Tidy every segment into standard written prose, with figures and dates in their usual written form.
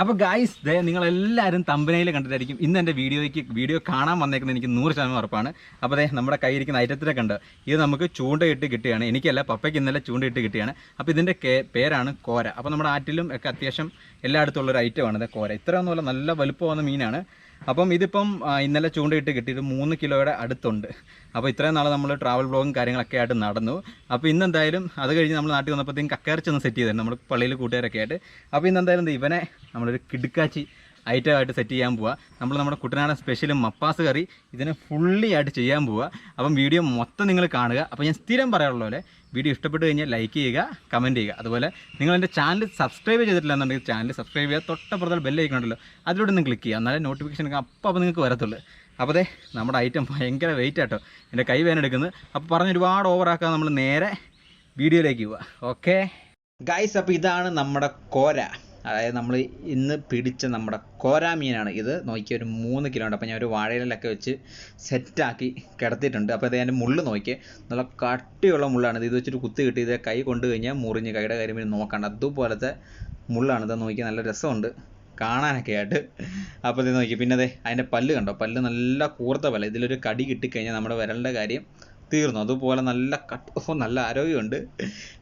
അപ്പോൾ ഗായ്സ് നിങ്ങളെല്ലാവരും തമ്പനയിൽ കണ്ടിട്ടായിരിക്കും ഇന്ന് എൻ്റെ വീഡിയോ കാണാൻ വന്നേക്കുന്നത് എനിക്ക് 100% ഉറപ്പാണ്. അപ്പോൾ നമ്മുടെ കയ്യിരിക്കുന്ന ഐറ്റത്തിലൊക്കെ ഉണ്ട്. ഇത് നമുക്ക് ചൂണ്ടയിട്ട് കിട്ടുകയാണ്. എനിക്കല്ല, പപ്പയ്ക്ക് ഇന്നലെ ചൂണ്ടയിട്ട് കിട്ടുകയാണ്. അപ്പോൾ ഇതിൻ്റെ പേരാണ് കോര. അപ്പോൾ നമ്മുടെ ആറ്റിലും ഒക്കെ അത്യാവശ്യം എല്ലായിടത്തും ഉള്ളൊരു ഐറ്റമാണ് ഇത് കോര. ഇത്രയൊന്നുമല്ല, നല്ല വലുപ്പമാകുന്ന മീനാണ്. അപ്പം ഇതിപ്പം ഇന്നലെ ചൂണ്ടയിട്ട് കിട്ടിയിട്ട് 3 കിലോയുടെ അടുത്തുണ്ട്. അപ്പോൾ ഇത്രയും നാൾ നമ്മൾ ട്രാവൽ ബ്ലോഗും കാര്യങ്ങളൊക്കെ ആയിട്ട് നടന്നു. അപ്പോൾ ഇന്നെന്തായാലും അത് കഴിഞ്ഞ് നമ്മൾ നാട്ടിൽ വന്നപ്പോഴത്തേക്കും കക്കയിറച്ചൊന്ന് സെറ്റ് ചെയ്തായിരുന്നു നമ്മൾ പള്ളിയിൽ കൂട്ടുകാരൊക്കെ ആയിട്ട്. അപ്പോൾ ഇന്നെന്തായാലും ഇവനെ നമ്മളൊരു കിടുക്കാച്ചി ഐറ്റമായിട്ട് സെറ്റ് ചെയ്യാൻ പോവുക. നമ്മുടെ കുട്ടനാടൻ സ്പെഷ്യൽ മപ്പാസ് കറി ഇതിനെ ഫുള്ളി ആയിട്ട് ചെയ്യാൻ പോവുക. അപ്പം വീഡിയോ മൊത്തം നിങ്ങൾ കാണുക. അപ്പോൾ ഞാൻ സ്ഥിരം പറയാറുള്ള പോലെ വീഡിയോ ഇഷ്ടപ്പെട്ട് കഴിഞ്ഞാൽ ലൈക്ക് ചെയ്യുക, കമൻറ്റ് ചെയ്യുക. അതുപോലെ നിങ്ങൾ എൻ്റെ ചാനൽ സബ്സ്ക്രൈബ് ചെയ്തിട്ടില്ല എന്നുണ്ടെങ്കിൽ ചാനൽ സബ്സ്ക്രൈബ് ചെയ്യുക. തൊട്ടപ്പുറത്തുള്ള ബെല്ലൈക്കണുണ്ടല്ലോ, അതിലൂടെ ഒന്ന് ക്ലിക്ക് ചെയ്യുക. എന്നാലേ നോട്ടിഫിക്കേഷൻ അപ്പോൾ നിങ്ങൾക്ക് വരത്തുള്ളൂ. അപ്പോൾ നമ്മുടെ ഐറ്റം ഭയങ്കര വെയിറ്റ് ആട്ടോ, എൻ്റെ കൈ വേനെടുക്കുന്നത്. അപ്പോൾ പറഞ്ഞ് ഒരുപാട് ഓവറാക്കാൻ നമ്മൾ നേരെ വീഡിയോയിലേക്ക് പോവുക. ഓക്കെ ഗൈസ്, അപ്പോൾ ഇതാണ് നമ്മുടെ കോര. അതായത് നമ്മൾ ഇന്ന് പിടിച്ച നമ്മുടെ കോര മീനാണ് ഇത്. നോക്കിയ ഒരു 3 കിലോ ഉണ്ട്. അപ്പോൾ ഞാൻ ഒരു വാഴയിലൊക്കെ വെച്ച് സെറ്റാക്കി കിടത്തിയിട്ടുണ്ട്. അപ്പോൾ അതിൻ്റെ മുള്ള് നോക്കിയേ, നല്ല കട്ടിയുള്ള മുള്ളാണ്. ഇത് വെച്ചിട്ട് കുത്തി കിട്ടി ഇത് കൈ കൊണ്ടു കഴിഞ്ഞാൽ മുറിഞ്ഞ് കൈയുടെ കരിമീൻ നോക്കണ്ട, അതുപോലത്തെ മുള്ളാണ്. ഇത് നോക്കി നല്ല രസമുണ്ട് കാണാനൊക്കെ ആയിട്ട്. അപ്പോൾ ഇത് നോക്കി, പിന്നെ അതിൻ്റെ പല്ല് കണ്ടോ, പല്ല് നല്ല കൂർത്ത പല്ല്. ഇതിലൊരു കടി കിട്ടിക്കഴിഞ്ഞാൽ നമ്മുടെ വിരലിൻ്റെ കാര്യം തീർന്നു. അതുപോലെ നല്ല നല്ല ആരോഗ്യമുണ്ട്.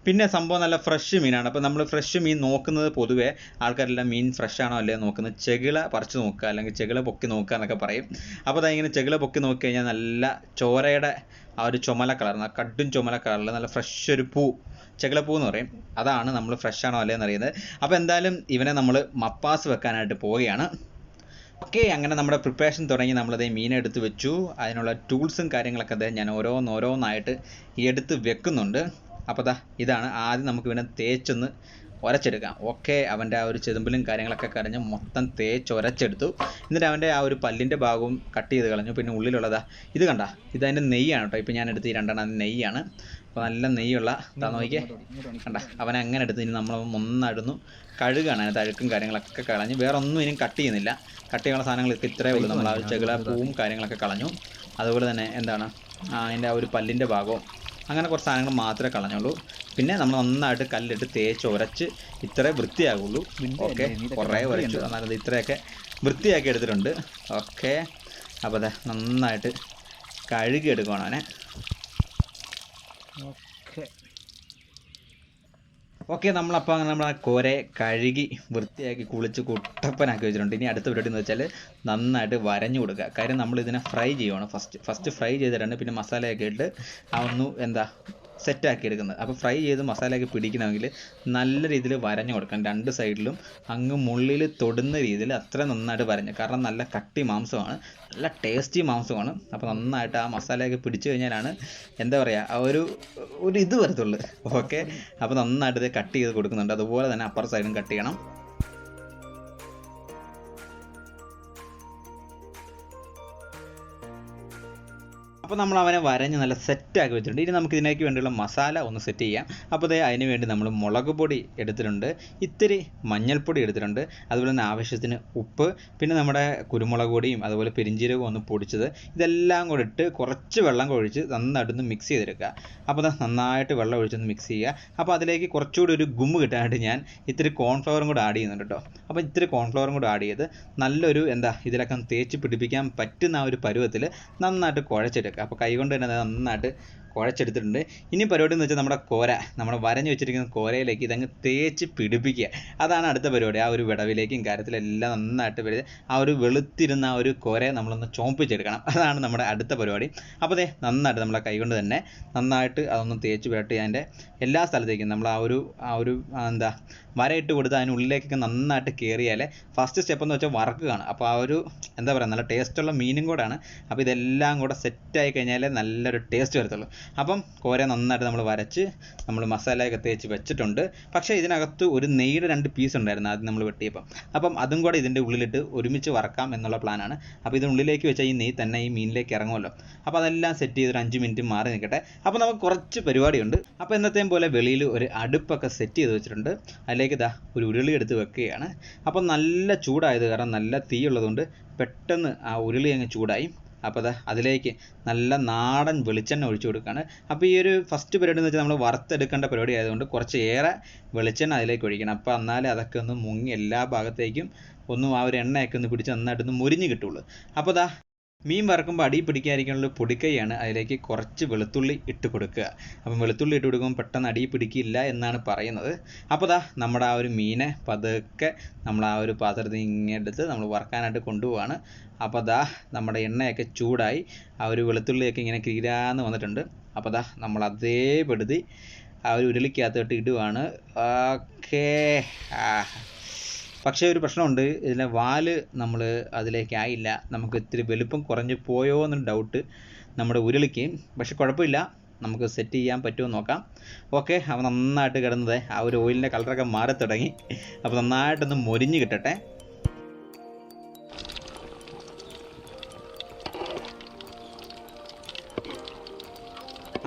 പിന്നെ സംഭവം നല്ല ഫ്രഷ് മീനാണ്. അപ്പോൾ നമ്മൾ ഫ്രഷ് മീൻ നോക്കുന്നത് പൊതുവേ ആൾക്കാരെല്ലാം മീൻ ഫ്രഷ് ആണോ അല്ലേ നോക്കുന്നത്, ചെകിള പറിച്ച് നോക്കുക അല്ലെങ്കിൽ ചെകിള പൊക്കി നോക്കുക എന്നൊക്കെ പറയും. അപ്പോൾ അതിങ്ങനെ ചെകിള പൊക്കി നോക്കിക്കഴിഞ്ഞാൽ നല്ല ചോരയുടെ ആ ഒരു ചുമല കളർ, കടും ചുമല കളറിൽ നല്ല ഫ്രഷ് ഒരു പൂ, ചെകിളപ്പൂ എന്ന് പറയും, അതാണ് നമ്മൾ ഫ്രഷ് ആണോ അല്ലേ എന്നറിയുന്നത്. അപ്പോൾ എന്തായാലും ഇവനെ നമ്മൾ മപ്പാസ് വെക്കാനായിട്ട് പോവുകയാണ്. ഓക്കെ, അങ്ങനെ നമ്മുടെ പ്രിപ്പറേഷൻ തുടങ്ങി. നമ്മളത് മീനെടുത്ത് വെച്ചു. അതിനുള്ള ടൂൾസും കാര്യങ്ങളൊക്കെ ഞാൻ ഓരോന്നായിട്ട് എടുത്ത് വെക്കുന്നുണ്ട്. അപ്പോൾ ഇതാണ് ആദ്യം നമുക്ക് ഇവനെ തേച്ചൊന്ന് ഉരച്ചെടുക്കാം. ഓക്കെ, അവൻ്റെ ആ ഒരു ചെതുമ്പിലും കാര്യങ്ങളൊക്കെ കരഞ്ഞ് മൊത്തം തേച്ചൊരച്ചെടുത്തു. എന്നിട്ട് അവൻ്റെ ആ ഒരു പല്ലിൻ്റെ ഭാഗവും കട്ട് ചെയ്ത് കളഞ്ഞു. പിന്നെ ഉള്ളിലുള്ളതാ ഇത് കണ്ട, ഇതതിൻ്റെ നെയ്യാണ് കേട്ടോ. ഇപ്പോൾ ഞാൻ എടുത്ത് ഈ 2 നെയ്യാണ്. അപ്പോൾ നല്ല നെയ്യുള്ള നോക്കിയേ കണ്ട, അവനെ അങ്ങനെ എടുത്ത് ഇനി നമ്മൾ ഒന്നായിരുന്നു കഴുകാണ്. അതിനകത്ത് അഴുക്കും കാര്യങ്ങളൊക്കെ കളഞ്ഞ് വേറെ ഒന്നും ഇനിയും കട്ട് ചെയ്യുന്നില്ല. കട്ട് ചെയ്യാനുള്ള സാധനങ്ങളൊക്കെ ഇത്രയേ ഉള്ളൂ. നമ്മൾ ആ ചെകിള പൂവും കാര്യങ്ങളൊക്കെ കളഞ്ഞു. അതുപോലെ തന്നെ അതിൻ്റെ ആ ഒരു പല്ലിൻ്റെ ഭാഗവും അങ്ങനെ കുറച്ച് സാധനങ്ങൾ മാത്രമേ കളഞ്ഞുള്ളൂ. പിന്നെ നമ്മൾ നന്നായിട്ട് കല്ലിട്ട് തേച്ച് ഉരച്ച് ഇത്രേ വൃത്തിയാകുള്ളൂ. ഓക്കെ, കുറേ ഉരച്ചു, എന്നാലും ഇത്രയൊക്കെ വൃത്തിയാക്കി എടുത്തിട്ടുണ്ട്. ഓക്കെ, അപ്പോൾ നന്നായിട്ട് കഴുകി എടുക്കണം അവനെ. ഓക്കെ, നമ്മളപ്പോൾ അങ്ങനെ നമ്മൾ കോരയെ കഴുകി വൃത്തിയാക്കി കുളിച്ച് കുട്ടപ്പനാക്കി വെച്ചിട്ടുണ്ട്. ഇനി അടുത്ത പരിപാടി എന്ന് വെച്ചാൽ നന്നായിട്ട് വരഞ്ഞു കൊടുക്കുക. കാര്യം നമ്മൾ ഇതിനെ ഫ്രൈ ചെയ്യുവാണ്. ഫസ്റ്റ് ഫ്രൈ ചെയ്തിട്ടാണ് പിന്നെ മസാലയൊക്കെ ഇട്ട് സെറ്റാക്കി എടുക്കുന്നത്. അപ്പോൾ ഫ്രൈ ചെയ്ത് മസാലയൊക്കെ പിടിക്കണമെങ്കിൽ നല്ല രീതിയിൽ വരഞ്ഞു കൊടുക്കണം. 2 സൈഡിലും അങ്ങ് മുള്ളിൽ തൊടുന്ന രീതിയിൽ അത്ര നന്നായിട്ട് വരഞ്ഞു. കാരണം നല്ല കട്ടി മാംസമാണ്, നല്ല ടേസ്റ്റി മാംസമാണ്. അപ്പോൾ നന്നായിട്ട് ആ മസാലയൊക്കെ പിടിച്ചു കഴിഞ്ഞാലാണ് എന്താ പറയുക ആ ഒരു ഇത് വരത്തുള്ളൂ. ഓക്കെ, അപ്പോൾ നന്നായിട്ട് ഇത് കട്ട് ചെയ്ത് കൊടുക്കുന്നുണ്ട്. അതുപോലെ തന്നെ അപ്പർ സൈഡും കട്ട് ചെയ്യണം. അപ്പോൾ നമ്മൾ അവനെ വരഞ്ഞ് നല്ല സെറ്റാക്കി വെച്ചിട്ടുണ്ട്. ഇനി നമുക്ക് ഇതിനേക്ക് വേണ്ടിയുള്ള മസാല ഒന്ന് സെറ്റ് ചെയ്യാം. അപ്പോൾ അതിന് വേണ്ടി നമ്മൾ മുളക് പൊടി എടുത്തിട്ടുണ്ട്, ഇത്തിരി മഞ്ഞൾപ്പൊടി എടുത്തിട്ടുണ്ട്, അതുപോലെ തന്നെ ആവശ്യത്തിന് ഉപ്പ്, പിന്നെ നമ്മുടെ കുരുമുളക് പൊടിയും അതുപോലെ പെരിഞ്ജീരകവും ഒന്ന് പൊടിച്ചത്, ഇതെല്ലാം കൂടെ ഇട്ട് കുറച്ച് വെള്ളം ഒഴിച്ച് നന്നായിട്ടൊന്ന് മിക്സ് ചെയ്തെടുക്കുക. അപ്പോൾ നന്നായിട്ട് വെള്ളം ഒഴിച്ചൊന്ന് മിക്സ് ചെയ്യുക. അപ്പോൾ അതിലേക്ക് കുറച്ചുകൂടി ഒരു ഗുമ്മ് കിട്ടാനായിട്ട് ഞാൻ ഇത്തിരി കോൺഫ്ലവറും കൂടെ ആഡ് ചെയ്യുന്നുണ്ട് കേട്ടോ. അപ്പോൾ ഇത്തിരി കോൺഫ്ലവറും കൂടെ ആഡ് ചെയ്ത് നല്ലൊരു ഇതിലൊക്കെ തേച്ച് പിടിപ്പിക്കാൻ പറ്റുന്ന ആ ഒരു പരുവത്തിൽ നന്നായിട്ട് കുഴച്ചെടുക്കുക. അപ്പോൾ കൈകൊണ്ട് തന്നെ നന്നായിട്ട് കുഴച്ചെടുത്തിട്ടുണ്ട്. ഇനി പരിപാടി എന്ന് വെച്ചാൽ നമ്മുടെ വരഞ്ഞു വെച്ചിരിക്കുന്ന കോരയിലേക്ക് ഇതങ്ങ് തേച്ച് പിടിപ്പിക്കുക. അതാണ് അടുത്ത പരിപാടി. ആ ഒരു വിടവിലേക്കും കാര്യത്തിലെല്ലാം നന്നായിട്ട് വരുന്നത് ആ ഒരു വെളുത്തിരുന്ന ആ ഒരു കോരയെ നമ്മളൊന്ന് ചോപ്പിച്ചെടുക്കണം. അതാണ് നമ്മുടെ അടുത്ത പരിപാടി. അപ്പോൾ നന്നായിട്ട് നമ്മളെ കൈകൊണ്ട് തന്നെ നന്നായിട്ട് അതൊന്ന് തേച്ച് പുരട്ടി അതിൻ്റെ എല്ലാ സ്ഥലത്തേക്കും നമ്മൾ ആ ഒരു വരയിട്ട് കൊടുത്ത് അതിനുള്ളിലേക്കൊക്കെ നന്നായിട്ട് കയറിയാൽ ഫസ്റ്റ് സ്റ്റെപ്പ് എന്ന് വെച്ചാൽ വറക്കുകയാണ്. അപ്പോൾ ആ ഒരു നല്ല ടേസ്റ്റുള്ള മീനും കൂടെയാണ്. അപ്പോൾ ഇതെല്ലാം കൂടെ സെറ്റായി കഴിഞ്ഞാൽ നല്ലൊരു ടേസ്റ്റ് വരത്തുള്ളൂ. അപ്പം കോര നന്നായിട്ട് നമ്മൾ വരച്ച് നമ്മൾ മസാലയൊക്കെ തേച്ച് വെച്ചിട്ടുണ്ട്. പക്ഷേ ഇതിനകത്ത് ഒരു നെയ്യുടെ 2 പീസ് ഉണ്ടായിരുന്നു ആദ്യം നമ്മൾ വെട്ടിയപ്പം. അപ്പം അതും കൂടെ ഇതിൻ്റെ ഉള്ളിലിട്ട് ഒരുമിച്ച് വറക്കാം എന്നുള്ള പ്ലാനാണ്. അപ്പോൾ ഇതിനുള്ളിലേക്ക് വെച്ചാൽ ഈ നെയ്യ് തന്നെ ഈ മീനിലേക്ക് ഇറങ്ങുമല്ലോ. അപ്പോൾ അതെല്ലാം സെറ്റ് ചെയ്ത് ഒരു 5 മിനിറ്റ് മാറി നിൽക്കട്ടെ. അപ്പോൾ നമുക്ക് കുറച്ച് പരിപാടിയുണ്ട്. അപ്പോൾ എന്നത്തെയും പോലെ വെളിയിൽ ഒരു അടുപ്പൊക്കെ സെറ്റ് ചെയ്ത് വെച്ചിട്ടുണ്ട്. അതിലേക്ക് ഒരു ഉരുളി എടുത്ത് വെക്കുകയാണ്. അപ്പോൾ നല്ല ചൂടായത് കാരണം നല്ല തീ ഉള്ളതുകൊണ്ട് പെട്ടെന്ന് ആ ഉരുളി അങ്ങ് ചൂടായി. അപ്പോൾ അതിലേക്ക് നല്ല നാടൻ വെളിച്ചെണ്ണ ഒഴിച്ചു കൊടുക്കുകയാണ്. അപ്പോൾ ഈ ഒരു ഫസ്റ്റ് പരിപാടി എന്ന് വെച്ചാൽ നമ്മൾ വറുത്തെടുക്കേണ്ട പരിപാടി ആയതുകൊണ്ട് കുറച്ച് ഏറെ വെളിച്ചെണ്ണ അതിലേക്ക് ഒഴിക്കണം. അപ്പോൾ എന്നാലേ അതൊക്കെ ഒന്ന് മുങ്ങി എല്ലാ ഭാഗത്തേക്കും ഒന്നും ആ ഒരു എണ്ണയൊക്കെ ഒന്ന് പിടിച്ച് നന്നായിട്ടൊന്ന് മുരിഞ്ഞ് കിട്ടുള്ളൂ. അപ്പോൾ മീൻ വറക്കുമ്പോൾ അടി പിടിക്കാതിരിക്കാനുള്ള പൊടിക്കൈയാണ്. അതിലേക്ക് കുറച്ച് വെളുത്തുള്ളി ഇട്ട് കൊടുക്കുക. അപ്പം വെളുത്തുള്ളി ഇട്ട് കൊടുക്കുമ്പോൾ പെട്ടെന്ന് അടി പിടിക്കില്ല എന്നാണ് പറയുന്നത്. അപ്പോൾ നമ്മുടെ ആ ഒരു മീനെ പതുക്കെ നമ്മൾ ആ ഒരു പാത്രത്തിൽ ഇങ്ങനെ എടുത്ത് നമ്മൾ വറക്കാനായിട്ട് കൊണ്ടുപോവാണ്. അപ്പോൾ നമ്മുടെ എണ്ണയൊക്കെ ചൂടായി ആ ഒരു വെളുത്തുള്ളിയൊക്കെ ഇങ്ങനെ കിരാന്ന് വന്നിട്ടുണ്ട്. അപ്പോൾ നമ്മൾ അതേപടുതി ആ ഒരു ഉരുളിക്കകത്തോട്ട് ഇടുവാണ്. ഓക്കേ. പക്ഷേ ഒരു പ്രശ്നമുണ്ട്, ഇതിലെ വാല് നമ്മൾ അതിലേക്കായില്ല. നമുക്ക് ഇത്തിരി വലുപ്പം കുറഞ്ഞ് പോയോ എന്നൊരു ഡൗട്ട് നമ്മുടെ ഉരുളിക്ക്. പക്ഷെ കുഴപ്പമില്ല, നമുക്ക് സെറ്റ് ചെയ്യാൻ പറ്റുമോ നോക്കാം. ഓക്കെ. അപ്പോൾ നന്നായിട്ട് കിടന്നത് ആ ഒരു ഓയിലിൻ്റെ കളറൊക്കെ മാറി തുടങ്ങി. അപ്പോൾ നന്നായിട്ടൊന്ന് മൊരിഞ്ഞ് കിട്ടട്ടെ.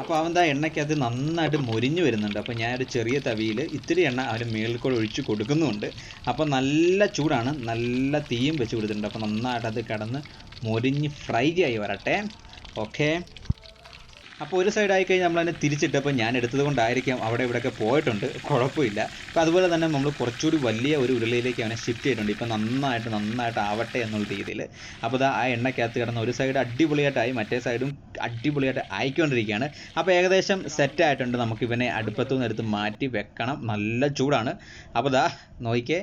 അപ്പോൾ അവൻ എണ്ണയ്ക്കകത്ത് നന്നായിട്ട് മൊരിഞ്ഞ് വരുന്നുണ്ട്. അപ്പോൾ ഞാനൊരു ചെറിയ തവിയിൽ ഇത്തിരി എണ്ണ അവൻ്റെ മേളിൽ കൂടെ ഒഴിച്ച് കൊടുക്കുന്നുമുണ്ട്. അപ്പോൾ നല്ല ചൂടാണ്, നല്ല തീയും വെച്ച് കൊടുത്തിട്ടുണ്ട്. അപ്പോൾ നന്നായിട്ട് അത് കിടന്ന് മൊരിഞ്ഞ് ഫ്രൈ ആയി വരട്ടെ. ഓക്കെ. അപ്പോൾ ഒരു സൈഡായി കഴിഞ്ഞാൽ നമ്മളതിനെ തിരിച്ചിട്ടപ്പോൾ ഞാൻ എടുത്തത് കൊണ്ടായിരിക്കാം അവിടെ ഇവിടെയൊക്കെ പോയിട്ടുണ്ട്, കുഴപ്പമില്ല. അപ്പോൾ അതുപോലെ തന്നെ നമ്മൾ കുറച്ചുകൂടി വലിയ ഒരു ഉരുളിയിലേക്ക് അവനെ ഷിഫ്റ്റ് ചെയ്തിട്ടുണ്ട്. ഇപ്പോൾ നന്നായിട്ട് ആവട്ടെ എന്നുള്ള രീതിയിൽ. അപ്പോൾ ആ എണ്ണയ്ക്കകത്ത് കിടന്ന ഒരു സൈഡ് അടിപൊളിയായിട്ടായി, മറ്റേ സൈഡും അടിപൊളിയായിട്ട് ആയിക്കൊണ്ടിരിക്കുകയാണ്. അപ്പോൾ ഏകദേശം സെറ്റായിട്ടുണ്ട്. നമുക്ക് ഇവനെ അടുപ്പത്തു നിന്ന് എടുത്ത് മാറ്റി വെക്കണം. നല്ല ചൂടാണ്. അപ്പോൾ നോക്കിക്കേ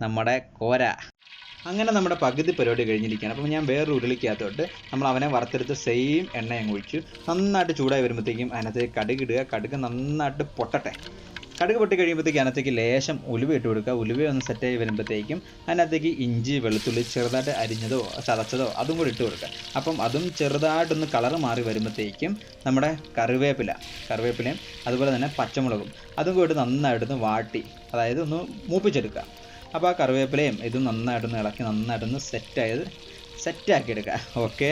നമ്മുടെ കോര. അങ്ങനെ നമ്മുടെ പകുതി പരിപാടി കഴിഞ്ഞിരിക്കുകയാണ്. അപ്പോൾ ഞാൻ വേറൊരു ഉരുളിക്കകത്തോട്ട് നമ്മൾ അവനെ വറുത്തെടുത്ത് സെയിം എണ്ണ അങ്ങ് ഒഴിച്ചു. നന്നായിട്ട് ചൂടായി വരുമ്പോഴത്തേക്കും അതിനകത്തേക്ക് കടുക് ഇടുക. കടുക് നന്നായിട്ട് പൊട്ടട്ടെ. കടുക് പൊട്ടി കഴിയുമ്പോഴത്തേക്ക് അതിനകത്തേക്ക് ലേശം ഉലുവ ഇട്ട് കൊടുക്കുക. ഉലുവ ഒന്ന് സെറ്റായി വരുമ്പോഴത്തേക്കും അതിനകത്തേക്ക് ഇഞ്ചി വെളുത്തുള്ളി ചെറുതായിട്ട് അരിഞ്ഞതോ ചതച്ചതോ അതും കൂടി ഇട്ട് കൊടുക്കുക. അപ്പം അതും ചെറുതായിട്ടൊന്ന് കളറ് മാറി വരുമ്പോഴത്തേക്കും നമ്മുടെ കറിവേപ്പിലയും അതുപോലെ തന്നെ പച്ചമുളകും അതും കൂടി നന്നായിട്ടൊന്ന് വാട്ടി, അതായത് ഒന്ന് മൂപ്പിച്ചെടുക്കുക. അപ്പോൾ ആ കറിവേപ്പിലയും ഇതും നന്നായിട്ടൊന്ന് ഇളക്കി നന്നായിട്ടൊന്ന് സെറ്റാക്കി എടുക്കുക. ഓക്കെ.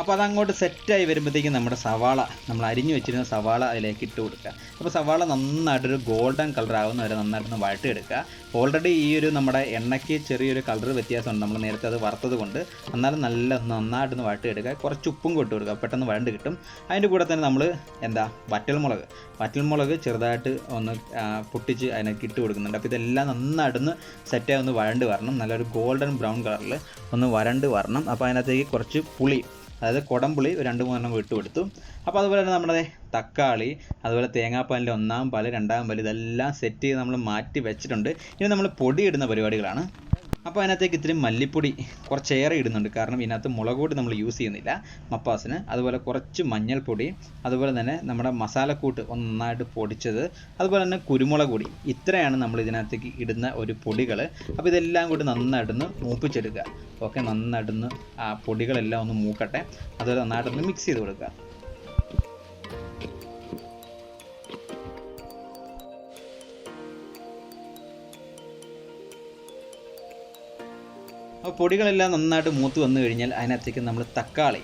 അപ്പോൾ അതങ്ങോട്ട് സെറ്റായി വരുമ്പോഴത്തേക്കും നമ്മുടെ സവാള, നമ്മൾ അരിഞ്ഞു വെച്ചിരുന്ന സവാള അതിലേക്ക് ഇട്ട് കൊടുക്കുക. അപ്പോൾ സവാള നന്നായിട്ടൊരു ഗോൾഡൻ കളർ ആവുന്ന വരെ നന്നായിട്ടൊന്ന് വഴട്ടിയെടുക്കുക. ഓൾറെഡി ഈ ഒരു നമ്മുടെ എണ്ണയ്ക്ക് ചെറിയൊരു കളർ വ്യത്യാസമുണ്ട്, നമ്മൾ നേരത്തെ അത് വറുത്തത് കൊണ്ട്. എന്നാലും നന്നായിട്ടൊന്ന് വഴട്ടിയെടുക്കുക. കുറച്ച് ഉപ്പും കൊട്ട് കൊടുക്കുക, പെട്ടെന്ന് വഴണ്ട് കിട്ടും. അതിൻ്റെ കൂടെ തന്നെ നമ്മൾ വറ്റൽമുളക് ചെറുതായിട്ട് ഒന്ന് പൊട്ടിച്ച് അതിനൊക്കെ ഇട്ട് കൊടുക്കുന്നുണ്ട്. അപ്പോൾ ഇതെല്ലാം നന്നായിട്ടൊന്ന് സെറ്റായി ഒന്ന് വഴണ്ട് വരണം. നല്ലൊരു ഗോൾഡൻ ബ്രൗൺ കളറിൽ ഒന്ന് വരണ്ട് വരണം. അപ്പോൾ അതിനകത്തേക്ക് കുറച്ച് പുളി, അതായത് കുടംപുളി 2-3 ഇട്ട് കൊടുത്തു. അപ്പോൾ അതുപോലെ തന്നെ നമ്മുടെ തക്കാളി, അതുപോലെ തേങ്ങാപ്പാലിൻ്റെ 1-ാം പാല് 2-ാം പാല് ഇതെല്ലാം സെറ്റ് ചെയ്ത് നമ്മൾ മാറ്റി വെച്ചിട്ടുണ്ട്. ഇനി നമ്മൾ പൊടി ഇടുന്ന പരിപാടികളാണ്. അപ്പോൾ അതിനകത്തേക്ക് ഇത്തിരി മല്ലിപ്പൊടി കുറച്ചേറെ ഇടുന്നുണ്ട്, കാരണം ഇതിനകത്ത് മുളക് പൊടി നമ്മൾ യൂസ് ചെയ്യുന്നില്ല മപ്പാസിന്. അതുപോലെ കുറച്ച് മഞ്ഞൾപ്പൊടി, അതുപോലെ തന്നെ നമ്മുടെ മസാലക്കൂട്ട് നന്നായിട്ട് പൊടിച്ചത്, അതുപോലെ തന്നെ കുരുമുളക് പൊടി. ഇത്രയാണ് നമ്മൾ ഇതിനകത്തേക്ക് ഇടുന്ന ഒരു പൊടികൾ. അപ്പോൾ ഇതെല്ലാം കൂടി നന്നായിട്ടൊന്ന് മൂപ്പിച്ചെടുക്കുക. ഓക്കെ. നന്നായിട്ടൊന്ന് ആ പൊടികളെല്ലാം ഒന്ന് മൂക്കട്ടെ. അതുപോലെ നന്നായിട്ടൊന്ന് മിക്സ് ചെയ്ത് കൊടുക്കുക. അപ്പോൾ പൊടികളെല്ലാം നന്നായിട്ട് മൂത്ത് വന്നു കഴിഞ്ഞാൽ അതിനകത്തേക്ക് നമ്മൾ തക്കാളി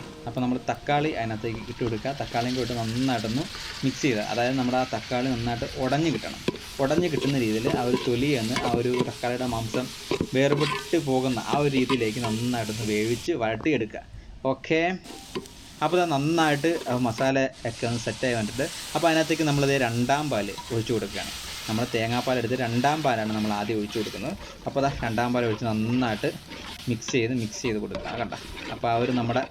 അതിനകത്തേക്ക് ഇട്ട് കൊടുക്കുക. തക്കാളിയും കൂടി നന്നായിട്ടൊന്ന് മിക്സ് ചെയ്യുക. അതായത് നമ്മുടെ ആ തക്കാളി നന്നായിട്ട് ഉടഞ്ഞ് കിട്ടുന്ന രീതിയിൽ ആ ഒരു തൊലിയെന്ന് ആ ഒരു തക്കാളിയുടെ മാംസം വേർപെട്ട് പോകുന്ന ആ ഒരു രീതിയിലേക്ക് നന്നായിട്ടൊന്ന് വേവിച്ച് വഴട്ടിയെടുക്കുക. ഓക്കെ. അപ്പോൾ അത് നന്നായിട്ട് മസാല ഒക്കെ ഒന്ന് സെറ്റായി വന്നിട്ട് അപ്പോൾ അതിനകത്തേക്ക് നമ്മളത് 2-ാം പാല് ഒഴിച്ചു കൊടുക്കുകയാണ്. നമ്മൾ തേങ്ങാപ്പാൽ എടുത്ത് 2-ാം പാലാണ് നമ്മൾ ആദ്യം ഒഴിച്ചു കൊടുക്കുന്നത്. അപ്പോൾ 2-ാം പാൽ ഒഴിച്ച് നന്നായിട്ട് മിക്സ് ചെയ്ത് കൊടുക്കുക. കണ്ട. അപ്പോൾ ആ ഒരു നമ്മുടെ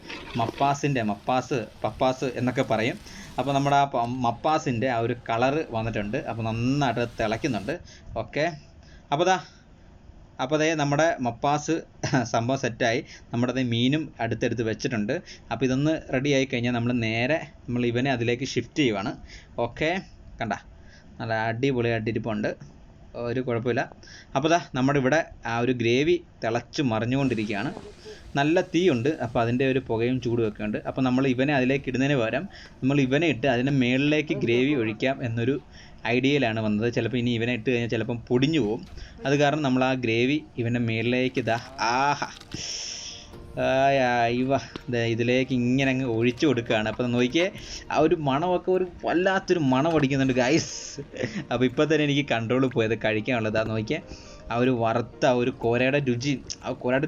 പപ്പാസ് എന്നൊക്കെ പറയും. അപ്പോൾ നമ്മുടെ ആ മപ്പാസിൻ്റെ ആ ഒരു കളറ് വന്നിട്ടുണ്ട്. അപ്പോൾ നന്നായിട്ട് തിളയ്ക്കുന്നുണ്ട്. ഓക്കെ. അപ്പോൾ നമ്മുടെ മപ്പാസ് സംഭവം സെറ്റായി. നമ്മുടെ മീനും അടുത്തെടുത്ത് വെച്ചിട്ടുണ്ട്. അപ്പോൾ ഇതൊന്ന് റെഡി ആയി കഴിഞ്ഞാൽ നമ്മൾ ഇവനെ അതിലേക്ക് ഷിഫ്റ്റ് ചെയ്യുവാണ്. ഓക്കെ. കണ്ട, നല്ല അടിപൊളിയായിട്ടിരിപ്പുണ്ട്, ഒരു കുഴപ്പമില്ല. അപ്പോൾ നമ്മുടെ ഇവിടെ ആ ഒരു ഗ്രേവി തിളച്ച് മറിഞ്ഞുകൊണ്ടിരിക്കുകയാണ്. നല്ല തീയുണ്ട്. അപ്പോൾ അതിൻ്റെ ഒരു പുകയും ചൂടും ഒക്കെ ഉണ്ട്. അപ്പോൾ നമ്മൾ ഇവനെ അതിലേക്ക് ഇടുന്നതിന് പകരം നമ്മൾ ഇവനെ ഇട്ട് അതിൻ്റെ മേളിലേക്ക് ഗ്രേവി ഒഴിക്കാം എന്നൊരു ഐഡിയയിലാണ് വന്നത്. ചിലപ്പോൾ ഇനി ഇവനെ ഇട്ട് കഴിഞ്ഞാൽ ചിലപ്പം പൊടിഞ്ഞു പോകും. അത് കാരണം നമ്മൾ ആ ഗ്രേവി ഇവൻ്റെ മേളിലേക്ക് ഇതിലേക്ക് ഇങ്ങനെ അങ്ങ് ഒഴിച്ചു കൊടുക്കുകയാണ്. അപ്പോൾ നോക്കിയേ, ആ ഒരു മണമൊക്കെ ഒരു വല്ലാത്തൊരു മണം അടിക്കുന്നുണ്ട് ഗൈസ്. അപ്പോൾ ഇപ്പോൾ തന്നെ എനിക്ക് കൺട്രോൾ പോയത് കഴിക്കാനുള്ളത്. നോക്കിയേ, ആ ഒരു വറുത്ത ആ ഒരു കോരയുടെ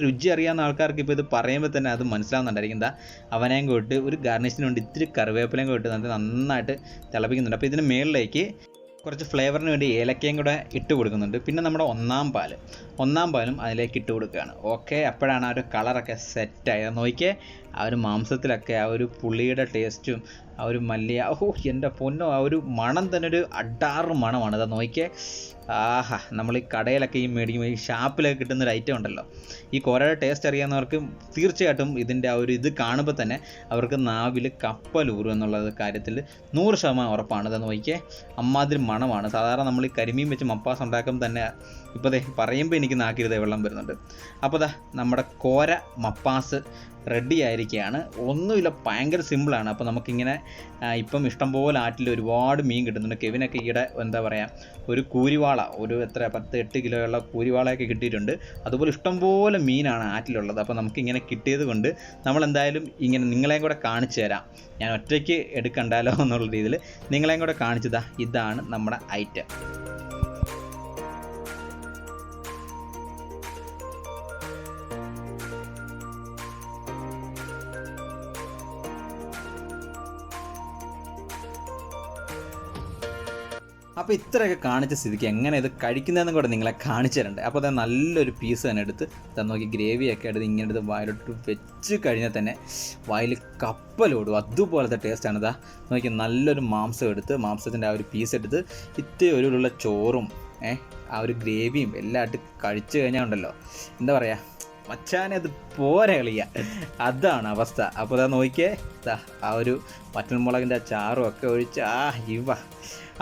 രുചി അറിയാവുന്ന ആൾക്കാർക്ക് ഇപ്പോൾ ഇത് പറയുമ്പോൾ തന്നെ അത് മനസ്സിലാവുന്നുണ്ടായിരിക്കും. എന്താ അവനെയും കൊണ്ട് ഒരു ഗാർണിഷിന് വേണ്ടി ഇത്തിരി കറിവേപ്പിലയും കൊണ്ട് നന്നായിട്ട് തിളപ്പിക്കുന്നുണ്ട്. അപ്പോൾ ഇതിന് മേളിലേക്ക് കുറച്ച് ഫ്ലേവറിന് വേണ്ടി ഏലക്കയും കൂടെ ഇട്ട് കൊടുക്കുന്നുണ്ട്. പിന്നെ നമ്മുടെ ഒന്നാം പാലും അതിലേക്ക് ഇട്ട് കൊടുക്കുകയാണ്. ഓക്കെ, അപ്പോഴാണ് ആ ഒരു കളറൊക്കെ സെറ്റായത്. നോക്കിയേ, ആ ഒരു മാംസത്തിലൊക്കെ ആ ഒരു പുളിയുടെ ടേസ്റ്റും ആ ഒരു എൻ്റെ പൊന്നോ, ആ ഒരു മണം തന്നെ ഒരു അഡാറ് മണമാണ്. അതാ നോക്കിയേ, ആഹാ, നമ്മൾ ഈ കടയിലൊക്കെ ഈ മേടിക്കുമ്പോൾ ഈ ഷാപ്പിലൊക്കെ കിട്ടുന്നൊരു ഐറ്റം ഉണ്ടല്ലോ, ഈ കോരയുടെ ടേസ്റ്റ് അറിയാവുന്നവർക്ക് തീർച്ചയായിട്ടും ഇതിൻ്റെ ആ ഒരു ഇത് കാണുമ്പോൾ തന്നെ അവർക്ക് നാവിൽ കപ്പലൂറും എന്നുള്ള കാര്യത്തിൽ 100% ഉറപ്പാണ്. അത് നോക്കിയേ, അമ്മാതിരി മണമാണ്. സാധാരണ നമ്മൾ ഈ കരിമീൻ വെച്ച് മപ്പാസ് ഉണ്ടാക്കുമ്പോൾ തന്നെ ഇപ്പോൾ പറയുമ്പോൾ എനിക്ക് നാക്കിരുതേ വെള്ളം വരുന്നുണ്ട്. അപ്പോൾ നമ്മുടെ കോര മപ്പാസ് റെഡി ആയിരിക്കുകയാണ്. ഒന്നുമില്ല, ഭയങ്കര സിമ്പിളാണ്. അപ്പോൾ നമുക്കിങ്ങനെ ഇപ്പം ഇഷ്ടംപോലെ ആറ്റിൽ ഒരുപാട് മീൻ കിട്ടുന്നുണ്ട്. കെവിനൊക്കെ ഈയിടെ എന്താ പറയുക, ഒരു കൂരിവാള, ഒരു 7-8 കിലോയുള്ള കൂരിവാളയൊക്കെ കിട്ടിയിട്ടുണ്ട്. അതുപോലെ ഇഷ്ടംപോലെ മീനാണ് ആറ്റിലുള്ളത്. അപ്പോൾ നമുക്കിങ്ങനെ കിട്ടിയത് കൊണ്ട് നമ്മളെന്തായാലും ഇങ്ങനെ നിങ്ങളെയും കൂടെ കാണിച്ചു തരാം. ഞാൻ ഒറ്റയ്ക്ക് എടുക്കണ്ടല്ലോ എന്നുള്ള രീതിയിൽ നിങ്ങളെയും കൂടെ കാണിച്ചതാ. ഇതാണ് നമ്മുടെ ഐറ്റം. അപ്പോൾ ഇത്രയൊക്കെ കാണിച്ച സ്ഥിതിക്ക് എങ്ങനെ ഇത് കഴിക്കുന്നതെന്നും കൂടെ നിങ്ങളെ കാണിച്ചു തരണ്ടേ. അപ്പോൾ അത് നല്ലൊരു പീസ് തന്നെ എടുത്ത് നോക്കി ഗ്രേവിയൊക്കെ എടുത്ത് ഇങ്ങനെ എടുത്ത് വായിലോട്ട് വെച്ച് കഴിഞ്ഞാൽ തന്നെ വായിൽ കപ്പലോടും. അതുപോലത്തെ ടേസ്റ്റാണ്. നോക്കി നല്ലൊരു മാംസം എടുത്ത് മാംസത്തിൻ്റെ ആ ഒരു പീസ് എടുത്ത് ഇത്തിരി ഒരുള്ള ചോറും ആ ഒരു ഗ്രേവിയും എല്ലാം ആയിട്ട് കഴിച്ചു കഴിഞ്ഞാൽ ഉണ്ടല്ലോ, എന്താ പറയുക, മച്ചാനെ അത് പോരെ കളിയ, അതാണ് അവസ്ഥ. അപ്പോൾ നോക്കിയേ, ആ ഒരു വറ്റൽമുളകിൻ്റെ ആ ചാറും ഒക്കെ ഒഴിച്ച്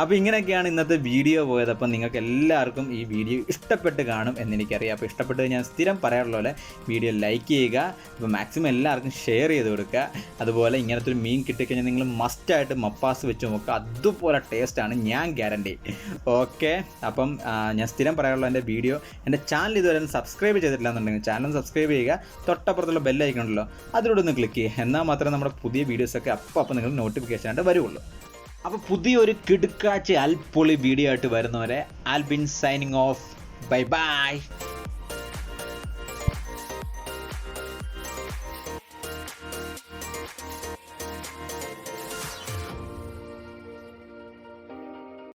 അപ്പോൾ ഇങ്ങനെയൊക്കെയാണ് ഇന്നത്തെ വീഡിയോ പോയത്. അപ്പം നിങ്ങൾക്ക് എല്ലാവർക്കും ഈ വീഡിയോ ഇഷ്ടപ്പെട്ട് കാണും എന്നെനിക്കറിയാം. അപ്പോൾ ഇഷ്ടപ്പെട്ടത് ഞാൻ സ്ഥിരം പറയാറുള്ള പോലെ വീഡിയോ ലൈക്ക് ചെയ്യുക, അപ്പോൾ മാക്സിമം എല്ലാവർക്കും ഷെയർ ചെയ്ത് കൊടുക്കുക. അതുപോലെ ഇങ്ങനത്തെ ഒരു മീൻ കിട്ടിക്കഴിഞ്ഞാൽ നിങ്ങൾ മസ്റ്റായിട്ട് മപ്പാസ് വെച്ച് നോക്കുക, അതുപോലെ ടേസ്റ്റാണ്, ഞാൻ ഗ്യാരണ്ടി. ഓക്കെ, അപ്പം ഞാൻ സ്ഥിരം പറയാറുള്ള എൻ്റെ വീഡിയോ, എൻ്റെ ചാനൽ ഇതുവരെ സബ്സ്ക്രൈബ് ചെയ്തിട്ടില്ല എന്നുണ്ടെങ്കിൽ ചാനൽ സബ്സ്ക്രൈബ് ചെയ്യുക. തൊട്ടപ്പുറത്തുള്ള ബെല്ലൈക്കണല്ലോ, അതിലൂടെ ഒന്ന് ക്ലിക്ക് ചെയ്യുക. എന്നാൽ മാത്രമേ നമ്മുടെ പുതിയ വീഡിയോസൊക്കെ അപ്പോൾ നിങ്ങൾ നോട്ടിഫിക്കേഷൻ ആയിട്ട് വരുള്ളൂ. അപ്പോൾ പുതിയൊരു കിടുക്കാച്ചി അൽപ്പൊളി വീഡിയോ ആയിട്ട് വരുന്നവരെ Albin signing off. Bye bye.